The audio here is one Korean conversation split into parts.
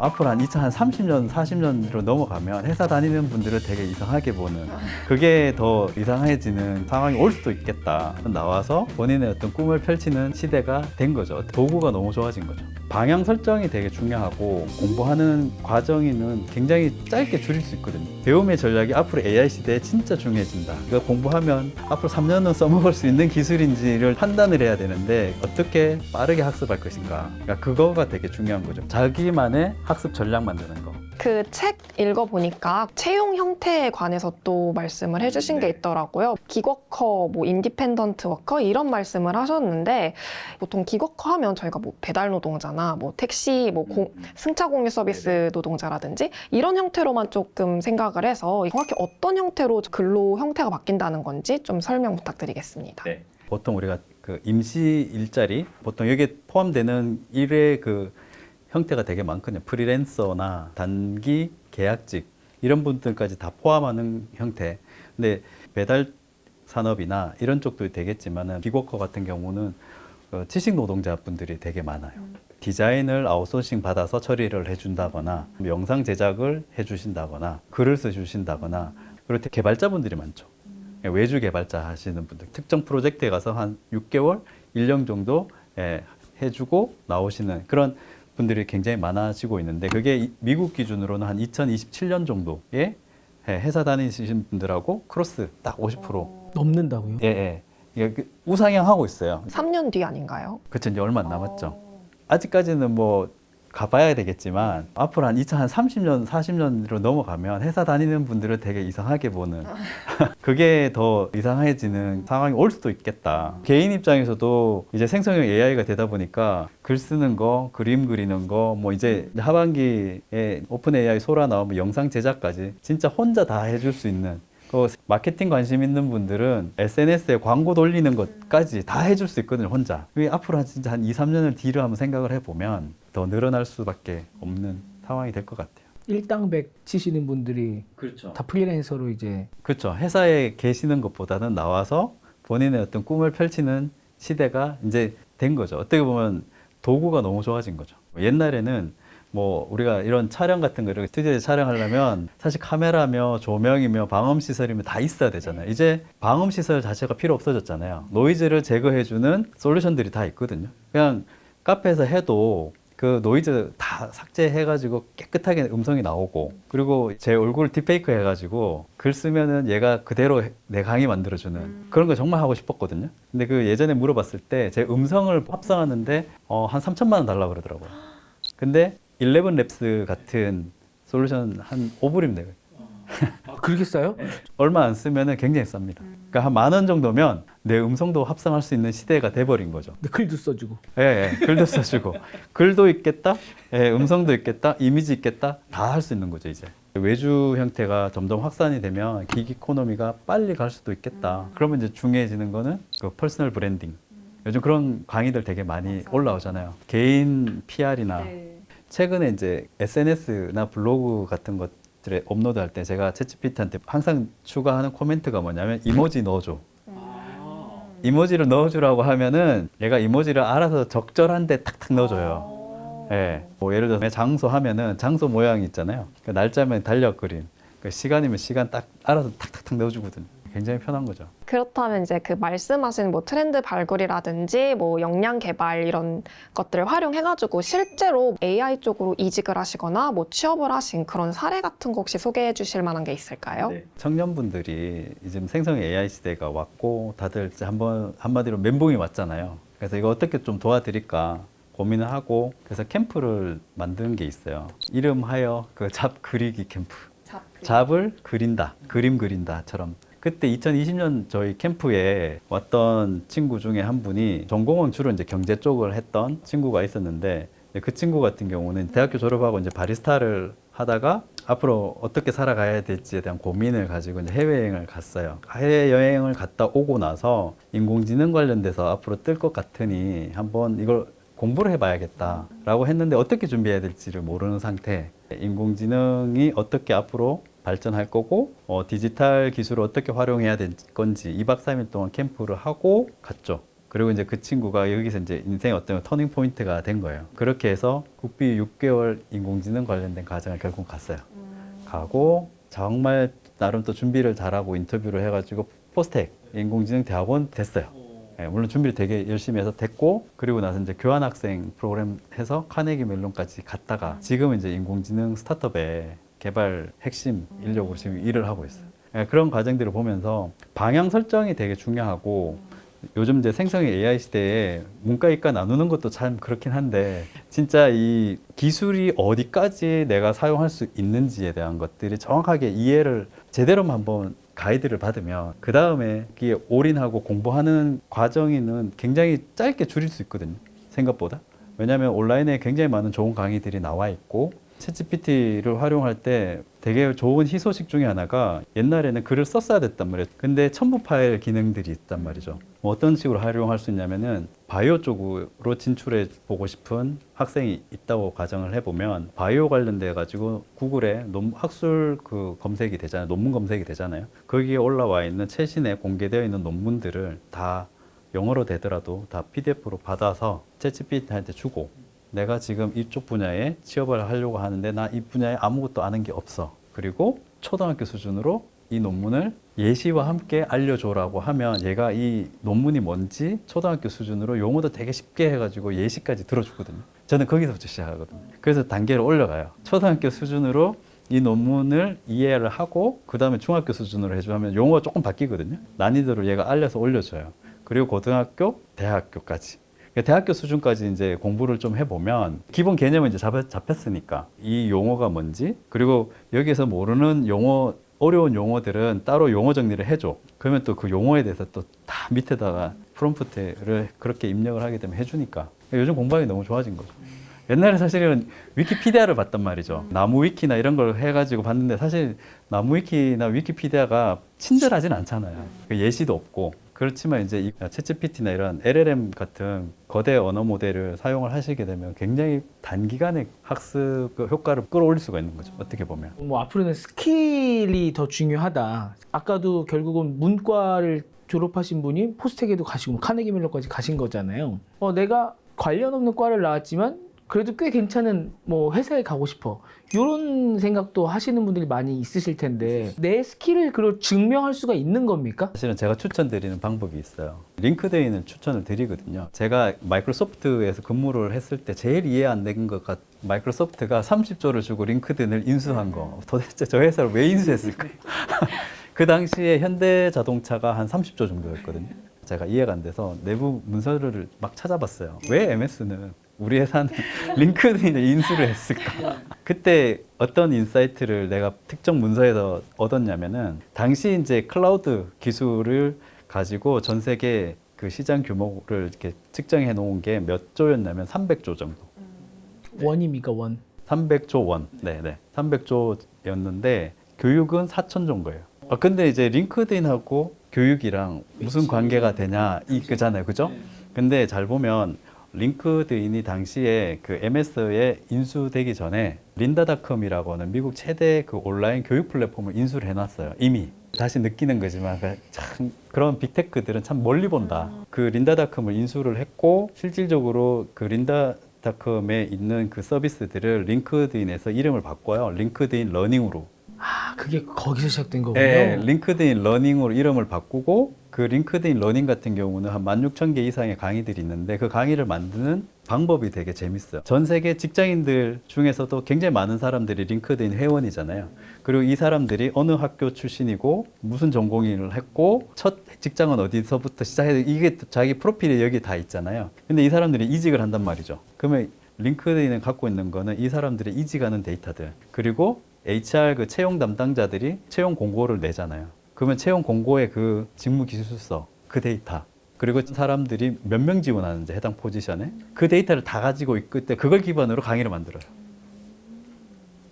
앞으로 한 2030년, 40년으로 넘어가면 회사 다니는 분들을 되게 이상하게 보는, 그게 더 이상해지는 상황이 올 수도 있겠다. 나와서 본인의 어떤 꿈을 펼치는 시대가 된 거죠. 도구가 너무 좋아진 거죠. 방향 설정이 되게 중요하고 공부하는 과정에는 굉장히 짧게 줄일 수 있거든요. 배움의 전략이 앞으로 AI 시대에 진짜 중요해진다. 이거 공부하면 앞으로 3년은 써먹을 수 있는 기술인지를 판단을 해야 되는데 어떻게 빠르게 학습할 것인가. 그러니까 그거가 되게 중요한 거죠. 자기만의 학습 전략 만드는 거. 그 책 읽어보니까 채용 형태에 관해서 또 말씀을 해주신 게 있더라고요. 기워커, 뭐 인디펜던트 워커 이런 말씀을 하셨는데 보통 기워커 하면 저희가 뭐 배달 노동자나 뭐 택시, 뭐 승차 공유 서비스 노동자라든지 이런 형태로만 조금 생각을 해서 정확히 어떤 형태로 근로 형태가 바뀐다는 건지 좀 설명 부탁드리겠습니다. 네. 보통 우리가 그 임시 일자리, 보통 여기에 포함되는 일의 그 형태가 되게 많거든요. 프리랜서나 단기 계약직 이런 분들까지 다 포함하는 형태. 근데 배달 산업이나 이런 쪽도 되겠지만은 기워커 같은 경우는 지식 노동자분들이 되게 많아요. 디자인을 아웃소싱 받아서 처리를 해준다거나 영상 제작을 해주신다거나 글을 써주신다거나 그리고 개발자분들이 많죠. 외주 개발자 하시는 분들 특정 프로젝트에 가서 한 6개월, 1년 정도 해주고 나오시는 그런 분들이 굉장히 많아지고 있는데 그게 미국 기준으로는 한 2027년 정도에 회사 다니시는 분들하고 크로스 딱 50% 넘는다고요? 예. 이게 우상향하고 있어요. 3년 뒤 아닌가요? 그쵸, 이제 얼마 안 남았죠. 아직까지는 뭐 가봐야 되겠지만 앞으로 한 2030년, 40년으로 넘어가면 회사 다니는 분들을 되게 이상하게 보는 그게 더 이상해지는 상황이 올 수도 있겠다. 개인 입장에서도 이제 생성형 AI가 되다 보니까 글 쓰는 거, 그림 그리는 거, 뭐 이제 하반기에 오픈 AI 소라 나오면 영상 제작까지 진짜 혼자 다 해줄 수 있는 그 마케팅 관심 있는 분들은 SNS에 광고 돌리는 것까지 다 해줄 수 있거든요, 혼자. 그게 앞으로 진짜 한 2, 3년을 뒤로 한번 생각을 해보면 더 늘어날 수밖에 없는 상황이 될 것 같아요. 일당백 치시는 분들이 그렇죠. 다 프리랜서로 이제 그렇죠. 회사에 계시는 것보다는 나와서 본인의 어떤 꿈을 펼치는 시대가 이제 된 거죠. 어떻게 보면 도구가 너무 좋아진 거죠. 옛날에는 뭐 우리가 이런 촬영 같은 거 이렇게 스튜디오에 촬영하려면 사실 카메라며 조명이며 방음 시설이며 다 있어야 되잖아요. 이제 방음 시설 자체가 필요 없어졌잖아요. 노이즈를 제거해주는 솔루션들이 다 있거든요. 그냥 카페에서 해도 그 노이즈 다 삭제해가지고 깨끗하게 음성이 나오고 그리고 제 얼굴 딥페이크 해가지고 글 쓰면은 얘가 그대로 내 강의 만들어주는 그런 거 정말 하고 싶었거든요. 근데 그 예전에 물어봤을 때 제 음성을 합성하는데 한 3천만 원 달라고 그러더라고요. 근데 11랩스 같은 솔루션 한 5불이면 돼요. 그렇게 싸요? 얼마 안 쓰면은 굉장히 쌉니다. 그러니까 한 10,000원 정도면 내 음성도 합성할 수 있는 시대가 돼버린 거죠. 근데 글도 써주고. 글도 써주고 글도 있겠다, 음성도 있겠다, 이미지 있겠다, 다 할 수 있는 거죠 이제. 외주 형태가 점점 확산이 되면 기기 이코노미가 빨리 갈 수도 있겠다. 그러면 이제 중요해지는 거는 그 퍼스널 브랜딩. 요즘 그런 강의들 되게 많이 올라오잖아요. 개인 PR이나 최근에 이제 SNS나 블로그 같은 것들에 업로드할 때 제가 챗GPT한테 항상 추가하는 코멘트가 뭐냐면 이모지 넣어줘. 이모지를 넣어주라고 하면은 얘가 이모지를 알아서 적절한데 탁탁 넣어줘요. 뭐 예를 들어서 장소 하면은 장소 모양이 있잖아요. 그 날짜면 달력 그림, 그 시간이면 시간 딱 알아서 탁탁탁 넣어주거든요. 굉장히 편한 거죠. 그렇다면 이제 그 말씀하신 뭐 트렌드 발굴이라든지 뭐 역량 개발 이런 것들을 활용해가지고 실제로 AI 쪽으로 이직을 하시거나 뭐 취업을 하신 그런 사례 같은 거 혹시 소개해 주실 만한 게 있을까요? 네. 청년분들이 이제 생성 AI 시대가 왔고 다들 이제 한마디로 멘붕이 왔잖아요. 그래서 이거 어떻게 좀 도와드릴까 고민을 하고 그래서 캠프를 만든 게 있어요. 이름하여 그 잡 그리기 캠프. 잡을 그린다, 그림 그린다처럼. 그때 2020년 저희 캠프에 왔던 친구 중에 한 분이 전공은 주로 이제 경제 쪽을 했던 친구가 있었는데 그 친구 같은 경우는 대학교 졸업하고 이제 바리스타를 하다가 앞으로 어떻게 살아가야 될지에 대한 고민을 가지고 이제 해외여행을 갔어요. 해외여행을 갔다 오고 나서 인공지능 관련돼서 앞으로 뜰 것 같으니 한번 이걸 공부를 해봐야겠다라고 했는데 어떻게 준비해야 될지를 모르는 상태. 인공지능이 어떻게 앞으로 발전할 거고 디지털 기술을 어떻게 활용해야 될 건지 2박 3일 동안 캠프를 하고 갔죠. 그리고 이제 그 친구가 여기서 이제 인생의 어떤 터닝 포인트가 된 거예요. 그렇게 해서 국비 6개월 인공지능 관련된 과정을 결국 갔어요. 가고 정말 나름 또 준비를 잘하고 인터뷰를 해가지고 포스텍 인공지능 대학원 됐어요. 예, 물론 준비를 되게 열심히 해서 됐고, 그리고 나서 이제 교환학생 프로그램 해서 카네기 멜론까지 갔다가 지금은 이제 인공지능 스타트업의 개발 핵심 인력으로 지금 일을 하고 있어요. 예, 그런 과정들을 보면서 방향 설정이 되게 중요하고, 요즘 이제 생성의 AI 시대에 문과 이과 나누는 것도 참 그렇긴 한데, 진짜 이 기술이 어디까지 내가 사용할 수 있는지에 대한 것들이 정확하게 이해를 제대로만 한번 가이드를 받으면 그 다음에 이게 올인하고 공부하는 과정이는 굉장히 짧게 줄일 수 있거든요, 생각보다. 왜냐하면 온라인에 굉장히 많은 좋은 강의들이 나와 있고, 챗GPT를 활용할 때 되게 좋은 희소식 중에 하나가, 옛날에는 글을 썼어야 됐단 말이에요. 근데 첨부 파일 기능들이 있단 말이죠. 뭐 어떤 식으로 활용할 수 있냐면은, 바이오 쪽으로 진출해 보고 싶은 학생이 있다고 가정을 해보면, 바이오 관련돼 가지고 구글에 학술 그 검색이 되잖아요. 논문 검색이 되잖아요. 거기에 올라와 있는 최신에 공개되어 있는 논문들을 다 영어로 되더라도 다 PDF로 받아서 챗GPT한테 주고, 내가 지금 이쪽 분야에 취업을 하려고 하는데 나 이 분야에 아무것도 아는 게 없어. 그리고 초등학교 수준으로 이 논문을 예시와 함께 알려줘라고 하면, 얘가 이 논문이 뭔지 초등학교 수준으로 용어도 되게 쉽게 해가지고 예시까지 들어주거든요. 저는 거기서부터 시작하거든요. 그래서 단계를 올려가요. 초등학교 수준으로 이 논문을 이해를 하고, 그 다음에 중학교 수준으로 해주면 용어가 조금 바뀌거든요. 난이도를 얘가 알려서 올려줘요. 그리고 고등학교, 대학교까지. 대학교 수준까지 이제 공부를 좀 해보면 기본 개념은 이제 잡혔으니까 이 용어가 뭔지, 그리고 여기서 모르는 용어, 어려운 용어들은 따로 용어 정리를 해줘. 그러면 또 그 용어에 대해서 또 다 밑에다가 프롬프트를 그렇게 입력을 하게 되면 해주니까 요즘 공부하기 너무 좋아진 거죠. 옛날에 사실은 위키피디아를 봤단 말이죠. 나무 위키나 이런 걸 해가지고 봤는데, 사실 나무 위키나 위키피디아가 친절하진 않잖아요. 예시도 없고. 그렇지만 이제 이 챗GPT나 이런 LLM 같은 거대 언어 모델을 사용을 하시게 되면 굉장히 단기간에 학습 효과를 끌어올릴 수가 있는 거죠. 어떻게 보면. 뭐 앞으로는 스킬이 더 중요하다. 아까도 결국은 문과를 졸업하신 분이 포스텍에도 가시고 카네기 멜론까지 가신 거잖아요. 내가 관련 없는 과를 나왔지만 그래도 꽤 괜찮은 뭐 회사에 가고 싶어. 이런 생각도 하시는 분들이 많이 있으실 텐데, 내 스킬을 그걸 증명할 수가 있는 겁니까? 사실은 제가 추천드리는 방법이 있어요. 링크드인을 추천을 드리거든요. 제가 마이크로소프트에서 근무를 했을 때 제일 이해 안 된 것 같, 마이크로소프트가 30조를 주고 링크드인을 인수한 거. 도대체 저 회사를 왜 인수했을까? 그 당시에 현대자동차가 한 30조 정도였거든요. 제가 이해가 안 돼서 내부 문서를 막 찾아봤어요. 왜 MS는 우리 회사는 링크드인을 인수를 했을까? 그때 어떤 인사이트를 내가 특정 문서에서 얻었냐면은, 당시 이제 클라우드 기술을 가지고 전 세계 그 시장 규모를 이렇게 측정해 놓은 게 몇 조였냐면 300조 정도. 원입니까, 원? 300조 원. 네네. 300조였는데 교육은 4,000조인 거예요. 근데 이제 링크드인하고 교육이랑 무슨 관계가 되냐 이거잖아요. 그죠? 근데 잘 보면 링크드인이 당시에 그 MS에 인수되기 전에 린다닷컴이라고 하는 미국 최대 그 온라인 교육 플랫폼을 인수를 해놨어요. 이미. 다시 느끼는 거지만 참 그런 빅테크들은 참 멀리 본다. 그 린다닷컴을 인수를 했고, 실질적으로 그 린다닷컴에 있는 그 서비스들을 링크드인에서 이름을 바꿔요. 링크드인 러닝으로. 그게 거기서 시작된 거군요. 네, 링크드인 러닝으로 이름을 바꾸고, 그 링크드인 러닝 같은 경우는 한 16,000개 이상의 강의들이 있는데, 그 강의를 만드는 방법이 되게 재밌어요. 전 세계 직장인들 중에서도 굉장히 많은 사람들이 링크드인 회원이잖아요. 그리고 이 사람들이 어느 학교 출신이고 무슨 전공을 했고 첫 직장은 어디서부터 시작해서, 이게 자기 프로필이 여기 다 있잖아요. 근데 이 사람들이 이직을 한단 말이죠. 그러면 링크드인을 갖고 있는 거는 이 사람들이 이직하는 데이터들, 그리고 HR 그 채용 담당자들이 채용 공고를 내잖아요. 그러면 채용 공고의 그 직무 기술서, 그 데이터, 그리고 사람들이 몇 명 지원하는지 해당 포지션에 그 데이터를 다 가지고 있기 때문에 그걸 기반으로 강의를 만들어요.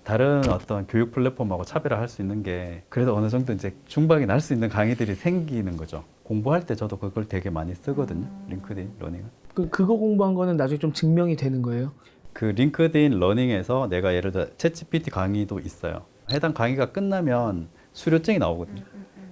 다른 어떤 교육 플랫폼하고 차별화할 수 있는 게, 그래서 어느 정도 이제 중박이 날 수 있는 강의들이 생기는 거죠. 공부할 때 저도 그걸 되게 많이 쓰거든요. 링크드인 러닝은. 그거 공부한 거는 나중에 좀 증명이 되는 거예요? 그 링크드인 러닝에서 내가 예를 들어 챗GPT 강의도 있어요. 해당 강의가 끝나면 수료증이 나오거든요.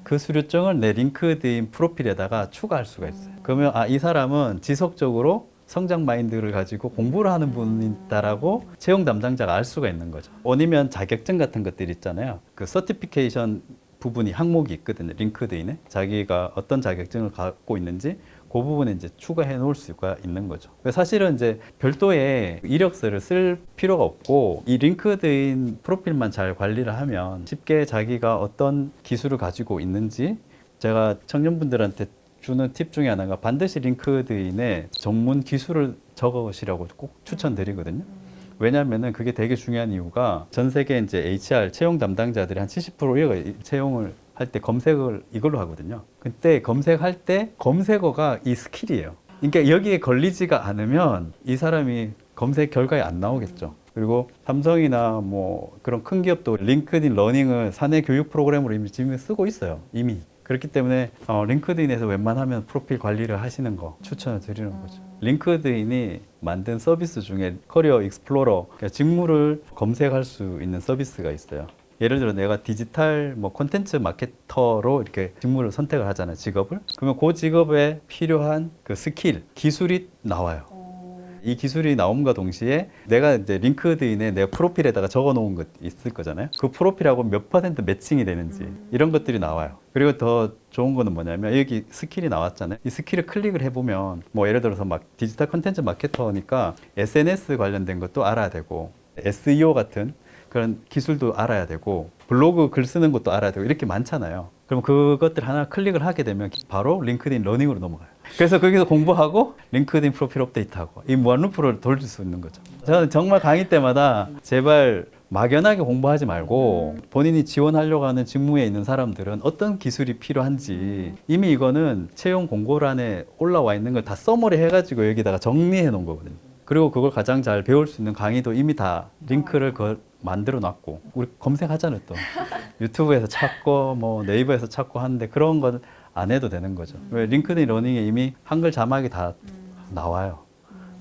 그 수료증을 내 링크드인 프로필에다가 추가할 수가 있어요. 그러면 이 사람은 지속적으로 성장 마인드를 가지고 공부를 하는 분이다라고 채용 담당자가 알 수가 있는 거죠. 아니면 자격증 같은 것들 있잖아요. 그 서티피케이션 부분이 항목이 있거든요. 링크드인에 자기가 어떤 자격증을 갖고 있는지 그 부분에 이제 추가해 놓을 수가 있는 거죠. 사실은 이제 별도의 이력서를 쓸 필요가 없고 이 링크드인 프로필만 잘 관리를 하면 쉽게 자기가 어떤 기술을 가지고 있는지 제가 청년분들한테 주는 팁 중에 하나가 반드시 링크드인에 전문 기술을 적으시라고 꼭 추천드리거든요. 왜냐하면은 그게 되게 중요한 이유가 전 세계 이제 HR 채용 담당자들이 한 70%가 채용을 할 때 검색을 이걸로 하거든요. 그때 검색할 때 검색어가 이 스킬이에요. 그러니까 여기에 걸리지가 않으면 이 사람이 검색 결과에 안 나오겠죠. 그리고 삼성이나 뭐 그런 큰 기업도 링크드인 러닝을 사내 교육 프로그램으로 이미 지금 쓰고 있어요. 이미. 그렇기 때문에 링크드인에서 웬만하면 프로필 관리를 하시는 거 추천을 드리는 거죠. 링크드인이 만든 서비스 중에 커리어 익스플로러, 그러니까 직무를 검색할 수 있는 서비스가 있어요. 예를 들어 내가 디지털 뭐 콘텐츠 마케터로 이렇게 직무를 선택을 하잖아요, 직업을. 그러면 그 직업에 필요한 그 스킬, 기술이 나와요. 이 기술이 나옴과 동시에 내가 이제 링크드인에 내 프로필에다가 적어 놓은 것 있을 거잖아요. 그 프로필하고 몇 % 매칭이 되는지 이런 것들이 나와요. 그리고 더 좋은 거는 뭐냐면 여기 스킬이 나왔잖아요. 이 스킬을 클릭을 해보면 뭐 예를 들어서 막 디지털 콘텐츠 마케터니까 SNS 관련된 것도 알아야 되고 SEO 같은 그런 기술도 알아야 되고 블로그 글 쓰는 것도 알아야 되고 이렇게 많잖아요. 그럼 그것들 하나 클릭을 하게 되면 바로 링크드인 러닝으로 넘어가요. 그래서 거기서 공부하고 링크드인 프로필 업데이트하고 이 무한루프를 돌릴 수 있는 거죠. 저는 정말 강의 때마다 제발 막연하게 공부하지 말고 본인이 지원하려고 하는 직무에 있는 사람들은 어떤 기술이 필요한지 이미 이거는 채용 공고란에 올라와 있는 걸 다 써머리 해가지고 여기다가 정리해 놓은 거거든요. 그리고 그걸 가장 잘 배울 수 있는 강의도 이미 다 링크를 만들어 놨고 우리 검색하잖아요. 또 유튜브에서 찾고 뭐 네이버에서 찾고 하는데 그런 건 안 해도 되는 거죠. 왜 링크드인 러닝에 이미 한글 자막이 다 나와요.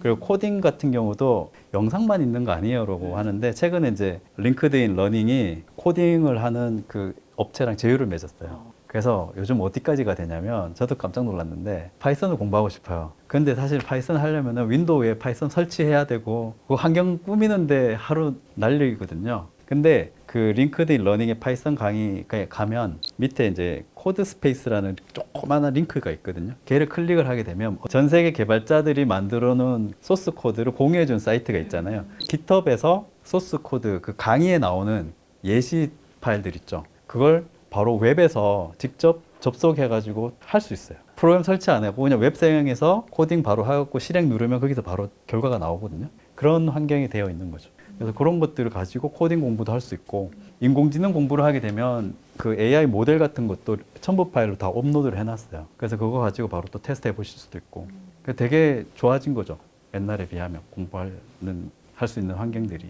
그리고 코딩 같은 경우도 영상만 있는 거 아니에요라고 하는데 최근에 이제 링크드인 러닝이 코딩을 하는 그 업체랑 제휴를 맺었어요. 그래서 요즘 어디까지가 되냐면 저도 깜짝 놀랐는데 파이썬을 공부하고 싶어요. 근데 사실 파이썬 하려면 윈도우에 파이썬 설치해야 되고 그 환경 꾸미는데 하루 날리거든요. 근데 그 링크드인 러닝의 파이썬 강의에 가면 밑에 이제 코드 스페이스라는 조그마한 링크가 있거든요. 걔를 클릭을 하게 되면 전 세계 개발자들이 만들어 놓은 소스 코드를 공유해 준 사이트가 있잖아요. 깃허브에서 소스 코드 그 강의에 나오는 예시 파일들 있죠. 그걸 바로 웹에서 직접 접속해가지고 할 수 있어요. 프로그램 설치 안 하고 그냥 웹 사용해서 코딩 바로 하고 실행 누르면 거기서 바로 결과가 나오거든요. 그런 환경이 되어 있는 거죠. 그래서 그런 것들을 가지고 코딩 공부도 할 수 있고 인공지능 공부를 하게 되면 그 AI 모델 같은 것도 첨부 파일로 다 업로드를 해놨어요. 그래서 그거 가지고 바로 또 테스트 해보실 수도 있고 되게 좋아진 거죠. 옛날에 비하면 할 수 있는 환경들이.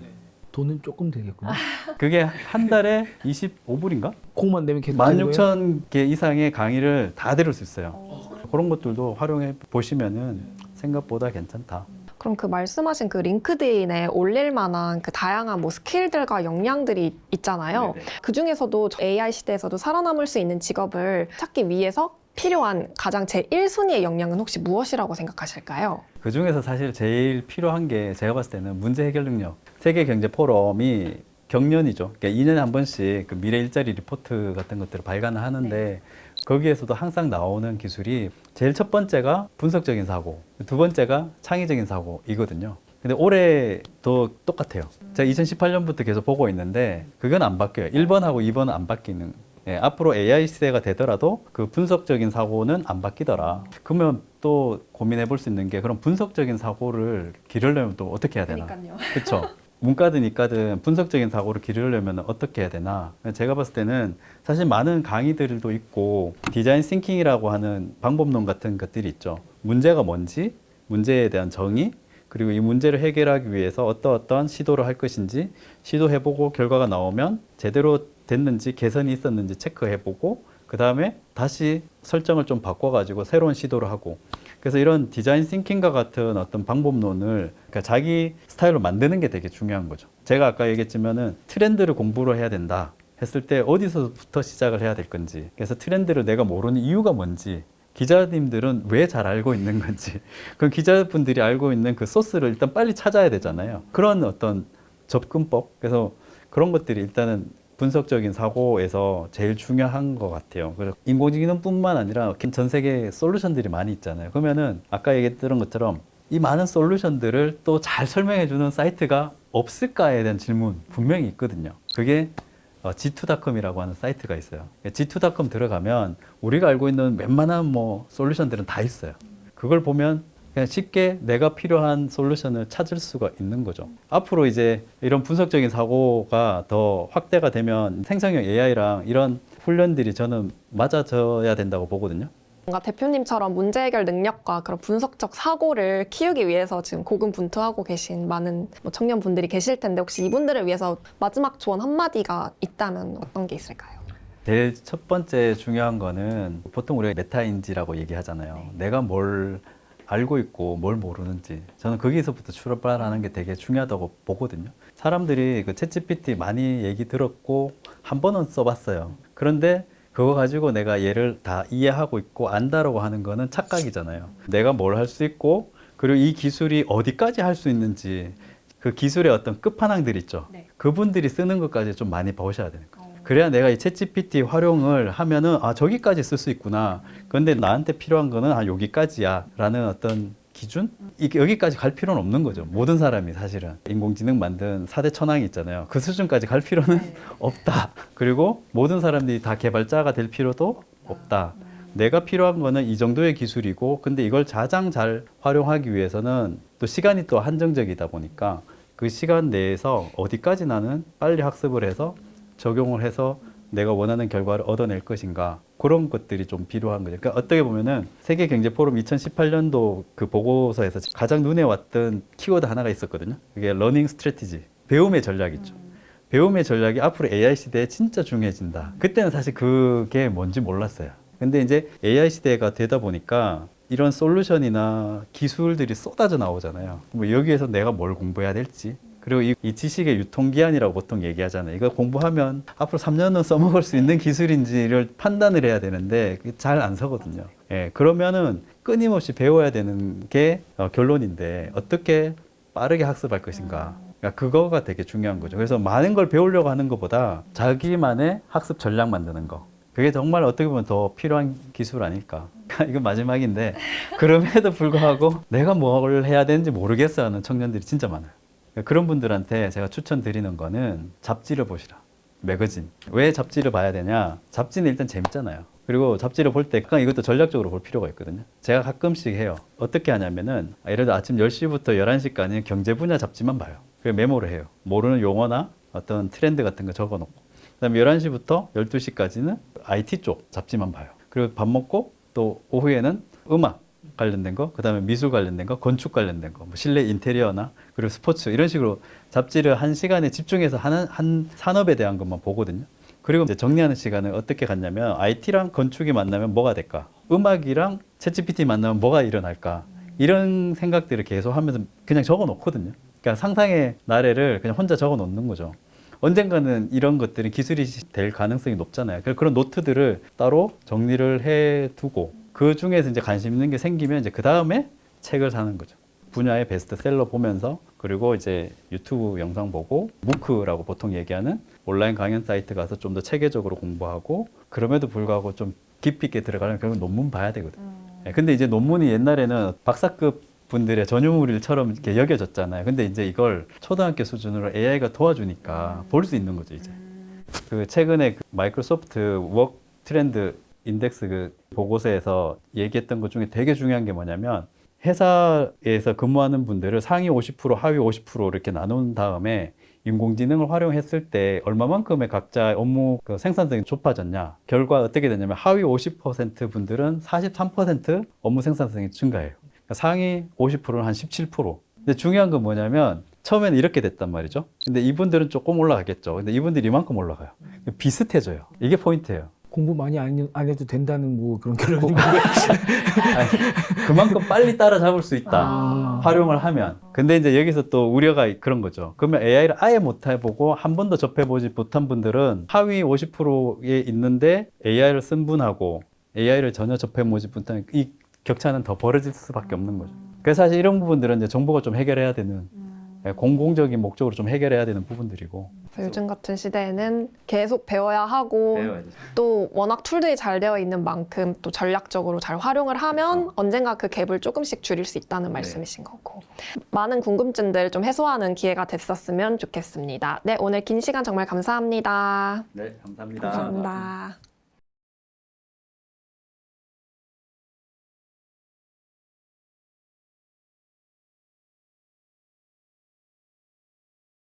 돈은 조금 들겠구나. 그게 한 달에 25불인가? 그거만 내면 계속 되는 거예요? 16,000개 이상의 강의를 다 들을 수 있어요. 그런 것들도 활용해 보시면은 생각보다 괜찮다. 그럼 그 말씀하신 그 링크드인에 올릴 만한 그 다양한 뭐 스킬들과 역량들이 있잖아요. 네네. 그 중에서도 AI 시대에서도 살아남을 수 있는 직업을 찾기 위해서 필요한 가장 제 1순위의 역량은 혹시 무엇이라고 생각하실까요? 그 중에서 사실 제일 필요한 게 제가 봤을 때는 문제 해결 능력. 세계 경제 포럼이 경년이죠. 그러니까 2년에 한 번씩 그 미래 일자리 리포트 같은 것들을 발간을 하는데 거기에서도 항상 나오는 기술이 제일 첫 번째가 분석적인 사고, 두 번째가 창의적인 사고이거든요. 근데 올해도 똑같아요. 제가 2018년부터 계속 보고 있는데 그건 안 바뀌어요. 1번하고 2번은 안 바뀌는. 예, 앞으로 AI 시대가 되더라도 그 분석적인 사고는 안 바뀌더라. 그러면 또 고민해 볼 수 있는 게 그럼 분석적인 사고를 기르려면 또 어떻게 해야 되나? 그렇죠. 문과든 이과든 분석적인 사고를 기르려면 어떻게 해야 되나? 제가 봤을 때는 사실 많은 강의들도 있고 디자인 싱킹이라고 하는 방법론 같은 것들이 있죠. 문제가 뭔지, 문제에 대한 정의, 그리고 이 문제를 해결하기 위해서 어떤 시도를 할 것인지 시도해보고 결과가 나오면 제대로 됐는지 개선이 있었는지 체크해보고 그 다음에 다시 설정을 좀 바꿔가지고 새로운 시도를 하고 그래서 이런 디자인 싱킹과 같은 어떤 방법론을 그러니까 자기 스타일로 만드는 게 되게 중요한 거죠. 제가 아까 얘기했지만은 트렌드를 공부를 해야 된다. 했을 때 어디서부터 시작을 해야 될 건지, 그래서 트렌드를 내가 모르는 이유가 뭔지, 기자님들은 왜 잘 알고 있는 건지, 그 기자분들이 알고 있는 그 소스를 일단 빨리 찾아야 되잖아요. 그런 어떤 접근법, 그래서 그런 것들이 일단은 분석적인 사고에서 제일 중요한 것 같아요. 그래서 인공지능뿐만 아니라 전 세계 솔루션들이 많이 있잖아요. 그러면은 아까 얘기했던 것처럼 이 많은 솔루션들을 또 잘 설명해주는 사이트가 없을까에 대한 질문 분명히 있거든요. 그게 G2.com이라고 하는 사이트가 있어요. G2.com 들어가면 우리가 알고 있는 웬만한 뭐 솔루션들은 다 있어요. 그걸 보면 그냥 쉽게 내가 필요한 솔루션을 찾을 수가 있는 거죠. 앞으로 이제 이런 분석적인 사고가 더 확대가 되면 생성형 AI랑 이런 훈련들이 저는 맞아져야 된다고 보거든요. 뭔가 대표님처럼 문제 해결 능력과 그런 분석적 사고를 키우기 위해서 지금 고군분투하고 계신 많은 뭐 청년분들이 계실 텐데 혹시 이분들을 위해서 마지막 조언 한마디가 있다면 어떤 게 있을까요? 제일 첫 번째 중요한 거는 보통 우리가 메타인지라고 얘기하잖아요. 내가 뭘 알고 있고 뭘 모르는지, 저는 거기서부터 출발하는 게 되게 중요하다고 보거든요. 사람들이 그 챗GPT 많이 얘기 들었고 한 번은 써봤어요. 그런데 그거 가지고 내가 얘를 다 이해하고 있고 안다라고 하는 거는 착각이잖아요. 내가 뭘 할 수 있고, 그리고 이 기술이 어디까지 할 수 있는지, 그 기술의 어떤 끝판왕들 있죠. 네. 그분들이 쓰는 것까지 좀 많이 보셔야 되는 거예요. 그래야 내가 이 챗GPT 활용을 하면은 아, 저기까지 쓸 수 있구나. 그런데 나한테 필요한 거는 아, 여기까지야 라는 어떤 기준? 이게 여기까지 갈 필요는 없는 거죠. 모든 사람이 사실은 인공지능 만든 4대 천왕이 있잖아요. 그 수준까지 갈 필요는 없다. 그리고 모든 사람들이 다 개발자가 될 필요도 없다. 내가 필요한 거는 이 정도의 기술이고, 근데 이걸 가장 잘 활용하기 위해서는 또 시간이 또 한정적이다 보니까 그 시간 내에서 어디까지 나는 빨리 학습을 해서 적용을 해서 내가 원하는 결과를 얻어낼 것인가, 그런 것들이 좀 필요한 거죠. 그러니까 어떻게 보면은 세계경제포럼 2018년도 그 보고서에서 가장 눈에 왔던 키워드 하나가 있었거든요. 그게 러닝 스트래티지, 배움의 전략이죠. 배움의 전략이 앞으로 AI 시대에 진짜 중요해진다. 그때는 사실 그게 뭔지 몰랐어요. 근데 이제 AI 시대가 되다 보니까 이런 솔루션이나 기술들이 쏟아져 나오잖아요. 뭐 여기에서 내가 뭘 공부해야 될지, 그리고 이 지식의 유통기한이라고 보통 얘기하잖아요. 이거 공부하면 앞으로 3년은 써먹을 수 있는 기술인지를 판단을 해야 되는데 잘 안 서거든요. 예, 그러면은 끊임없이 배워야 되는 게 결론인데 어떻게 빠르게 학습할 것인가. 그러니까 그거가 되게 중요한 거죠. 그래서 많은 걸 배우려고 하는 것보다 자기만의 학습 전략 만드는 거. 그게 정말 어떻게 보면 더 필요한 기술 아닐까. 이건 마지막인데 그럼에도 불구하고 내가 뭘 해야 되는지 모르겠어 하는 청년들이 진짜 많아요. 그런 분들한테 제가 추천드리는 거는 잡지를 보시라. 매거진. 왜 잡지를 봐야 되냐? 잡지는 일단 재밌잖아요. 그리고 잡지를 볼 때 이것도 전략적으로 볼 필요가 있거든요. 제가 가끔씩 해요. 어떻게 하냐면은 예를 들어 아침 10시부터 11시까지 경제 분야 잡지만 봐요. 그리고 메모를 해요. 모르는 용어나 어떤 트렌드 같은 거 적어놓고. 그다음에 11시부터 12시까지는 IT 쪽 잡지만 봐요. 그리고 밥 먹고 또 오후에는 음악 관련된 거, 그 다음에 미술 관련된 거, 건축 관련된 거, 뭐 실내 인테리어나 그리고 스포츠 이런 식으로 잡지를 한 시간에 집중해서 하는 한 산업에 대한 것만 보거든요. 그리고 이제 정리하는 시간을 어떻게 갖냐면 IT랑 건축이 만나면 뭐가 될까? 음악이랑 챗GPT 만나면 뭐가 일어날까? 이런 생각들을 계속 하면서 그냥 적어 놓거든요. 그러니까 상상의 나래를 그냥 혼자 적어 놓는 거죠. 언젠가는 이런 것들이 기술이 될 가능성이 높잖아요. 그래서 그런 노트들을 따로 정리를 해 두고 그 중에서 이제 관심 있는 게 생기면 이제 그 다음에 책을 사는 거죠. 분야의 베스트셀러 보면서, 그리고 이제 유튜브 영상 보고 무크라고 보통 얘기하는 온라인 강연 사이트 가서 좀 더 체계적으로 공부하고, 그럼에도 불구하고 좀 깊이 있게 들어가려면 결국 논문 봐야 되거든. 근데 이제 논문이 옛날에는 박사급 분들의 전유물처럼 이렇게 여겨졌잖아요. 근데 이제 이걸 초등학교 수준으로 AI가 도와주니까 볼 수 있는 거죠, 이제. 그 최근에 그 마이크로소프트 워크 트렌드 인덱스 그 보고서에서 얘기했던 것 중에 되게 중요한 게 뭐냐면, 회사에서 근무하는 분들을 상위 50%, 하위 50% 이렇게 나눈 다음에 인공지능을 활용했을 때 얼마만큼의 각자의 업무 그 생산성이 좁아졌냐. 결과 어떻게 되냐면 하위 50% 분들은 43% 업무 생산성이 증가해요. 그러니까 상위 50%는 한 17%. 근데 중요한 건 뭐냐면 처음에는 이렇게 됐단 말이죠. 근데 이분들은 조금 올라가겠죠. 근데 이분들이 이만큼 올라가요. 비슷해져요. 이게 포인트예요. 공부 많이 안 해도 된다는 뭐 그런 결론인가요? 아니, 그만큼 빨리 따라잡을 수 있다. 아. 활용을 하면. 근데 이제 여기서 또 우려가 그런 거죠. 그러면 AI를 아예 못 해보고 한 번도 접해보지 못한 분들은 하위 50%에 있는데 AI를 쓴 분하고 AI를 전혀 접해보지 못한 이 격차는 더 벌어질 수밖에 없는 거죠. 그래서 사실 이런 부분들은 이제 정부가 좀 해결해야 되는 공공적인 목적으로 좀 해결해야 되는 부분들이고. 요즘 같은 시대에는 계속 배워야 하고 또 워낙 툴들이 잘 되어 있는 만큼 또 전략적으로 잘 활용을 하면 언젠가 그 갭을 조금씩 줄일 수 있다는 말씀이신 거고 많은 궁금증들 좀 해소하는 기회가 됐었으면 좋겠습니다. 네, 오늘 긴 시간 정말 감사합니다. 네, 감사합니다. 감사합니다.